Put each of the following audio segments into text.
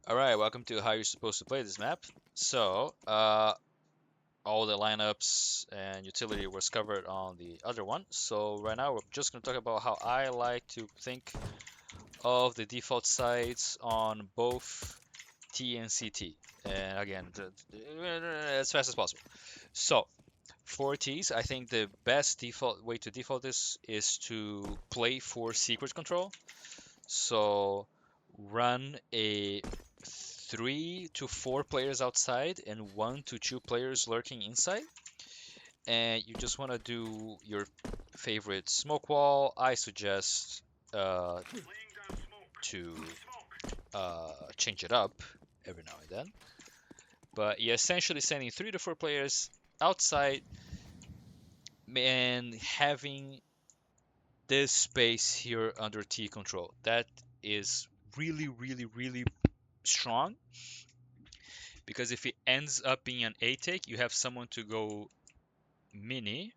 Alright, welcome to how you're supposed to play this map. So, all the lineups and utility was covered on the other one. So right now we're just going to talk about how I like to think of the default sites on both T and CT. And again, as fast as possible. So, for T's, I think the best default way to default this is to play for secret control. So run a 3 to 4 players outside and 1 to 2 players lurking inside. And you just want to do your favorite smoke wall. I suggest uh, to change it up every now and then. But you're essentially sending 3 to 4 players outside and having this space here under T control. That is really, really, really strong because if it ends up being an A take, you have someone to go mini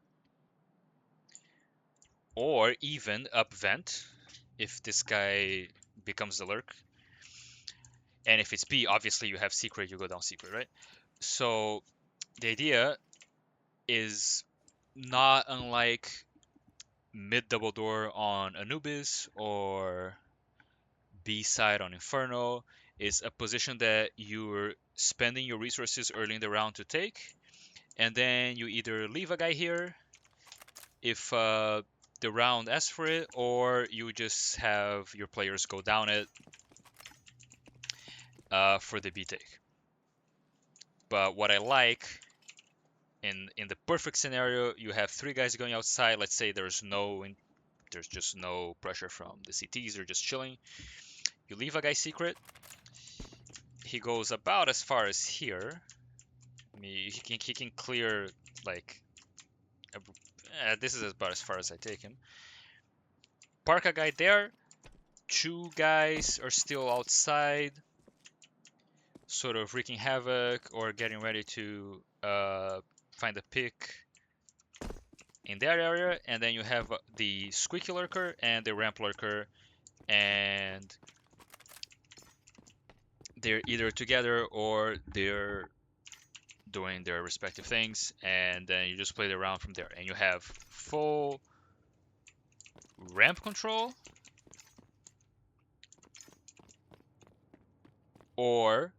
or even up vent if this guy becomes the lurk. And if it's B, obviously you have secret, you go down secret, right? So the idea is not unlike mid double door on Anubis or B side on Inferno. Is a position that you're spending your resources early in the round to take, and then you either leave a guy here if the round asks for it, or you just have your players go down it for the B take. But what I like in the perfect scenario, you have 3 guys going outside. Let's say there's just no pressure from the CTs; they're just chilling. You leave a guy secret. He goes about as far as here. I mean, he can clear like this is about as far as I take him. Park a guy there. 2 guys are still outside, sort of wreaking havoc or getting ready to find a pick in that area. And then you have the squeaky lurker and the ramp lurker, and they're either together or they're doing their respective things, and then you just play the round from there. And you have full ramp control, or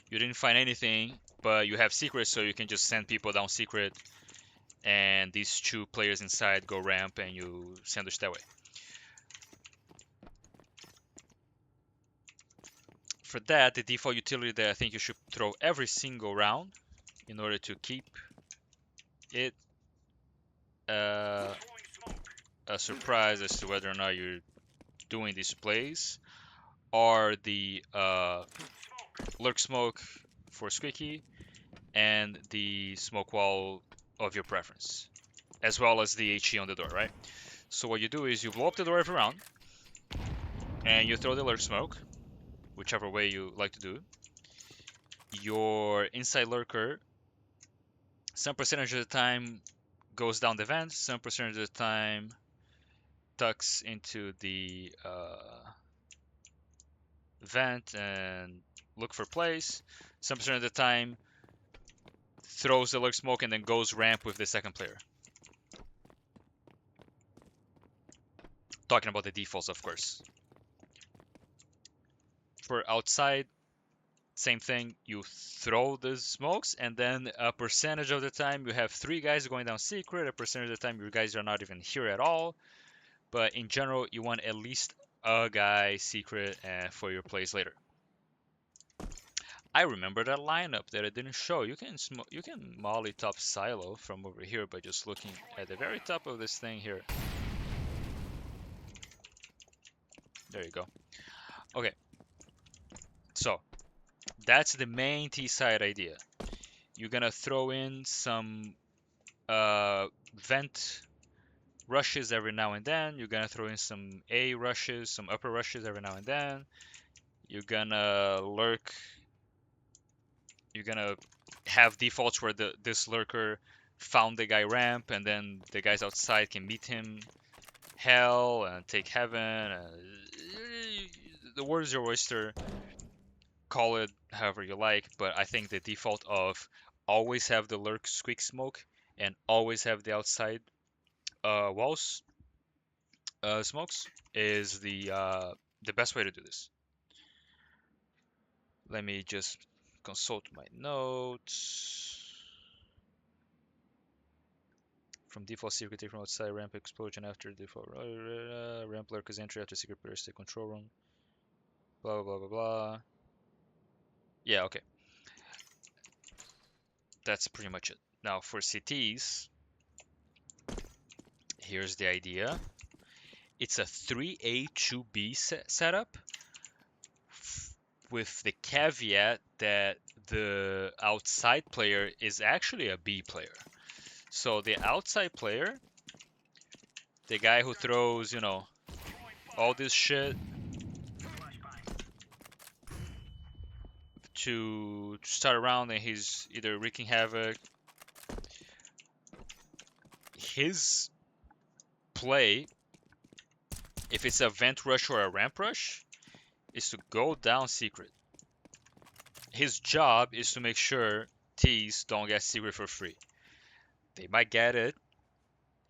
you didn't find anything, but you have secret, so you can just send people down secret, and these 2 players inside go ramp, and you sandwich that way. For that, the default utility that I think you should throw every single round in order to keep it a surprise as to whether or not you're doing these plays are the lurk smoke for squeaky and the smoke wall of your preference, as well as the HE on the door, right? So what you do is you blow up the door every round, and you throw the lurk smoke, whichever way you like to do. Your inside lurker, some percentage of the time goes down the vent, some percentage of the time tucks into the vent and look for plays. Some percent of the time throws the lurk smoke and then goes ramp with the second player. Talking about the defaults, of course. For outside, same thing. You throw the smokes, and then a percentage of the time you have 3 guys going down secret. A percentage of the time your guys are not even here at all. But in general, you want at least a guy secret for your plays later. I remember that lineup that I didn't show. You can molly top silo from over here by just looking at the very top of this thing here. There you go. Okay, so that's the main T side idea. You're gonna throw in some vent rushes every now and then. You're gonna throw in some A rushes, some upper rushes every now and then. You're gonna lurk. You're gonna have defaults where this lurker found the guy ramp, and then the guys outside can meet him hell and take heaven. The word is your oyster. call it however you like, but I think the default of always have the lurk squeak smoke and always have the outside walls smokes is the best way to do this. Let me just consult my notes. From default secret from outside ramp explosion after default ramp lurkers entry after secret parasitic control room. Blah blah blah blah blah. Yeah, okay. That's pretty much it. Now for CTs, here's the idea. It's a 3A 2B setup with the caveat that the outside player is actually a B player. So the outside player, the guy who throws, you know, all this shit to start around and he's either wreaking havoc, his play, if it's a vent rush or a ramp rush, is to go down secret. His job is to make sure T's don't get secret for free. They might get it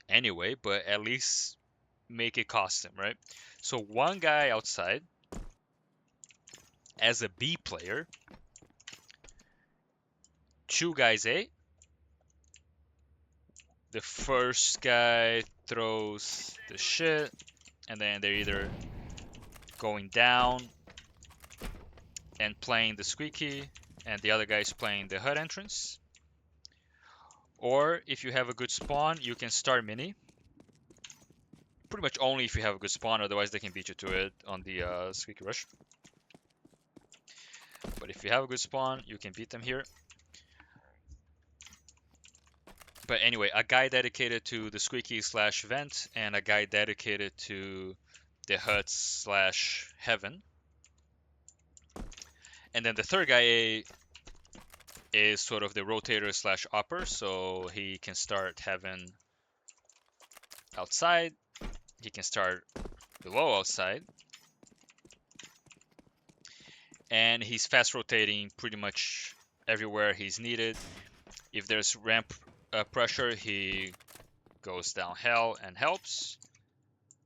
anyway, but at least make it cost them, right? So one guy outside as a B player, two guys A. The first guy throws the shit, and then they're either going down and playing the squeaky, and the other guy's playing the HUD entrance. Or if you have a good spawn, you can start mini. Pretty much only if you have a good spawn, otherwise they can beat you to it on the squeaky rush. But if you have a good spawn, you can beat them here. But anyway, a guy dedicated to the squeaky slash vent, and a guy dedicated to the HUD slash heaven. And then the third guy is sort of the rotator slash upper, so he can start heaven outside, he can start below outside, and he's fast rotating pretty much everywhere he's needed. If there's ramp pressure, he goes down hell and helps.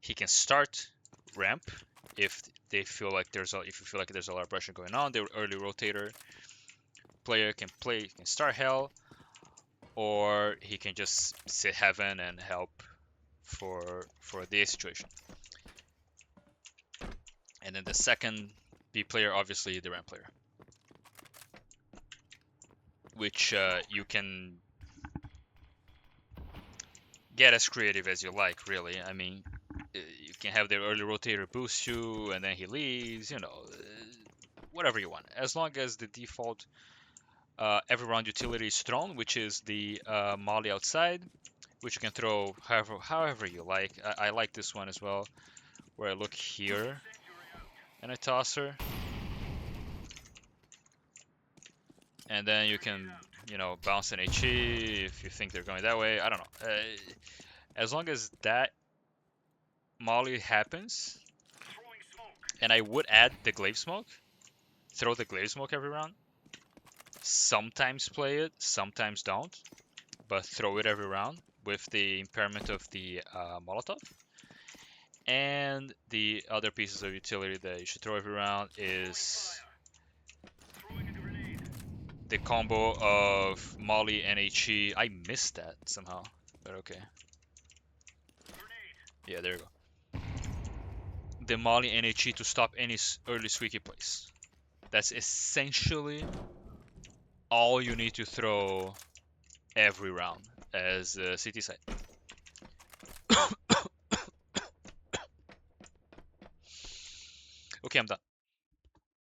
He can start ramp if they feel like there's a lot of pressure going on. The early rotator player can start hell, or he can just sit heaven and help for the situation. And then the second B player, obviously the ramp player, which you can get as creative as you like, really. I mean, you can have the early rotator boost you, and then he leaves, you know, whatever you want. As long as the default every round utility is thrown, which is the molly outside, which you can throw however you like. I like this one as well, where I look here and I toss her. And then you can, you know, bounce an HE if you think they're going that way. I don't know. As long as that molly happens, and I would add the glaive smoke, throw the glaive smoke every round. Sometimes play it, sometimes don't, but throw it every round with the impairment of the Molotov. And the other pieces of utility that you should throw every round is the combo of Molly and HE. I missed that somehow, but okay. Yeah, there you go. The Molly and HE to stop any early squeaky plays. That's essentially all you need to throw every round as a CT side. Okay, I'm done.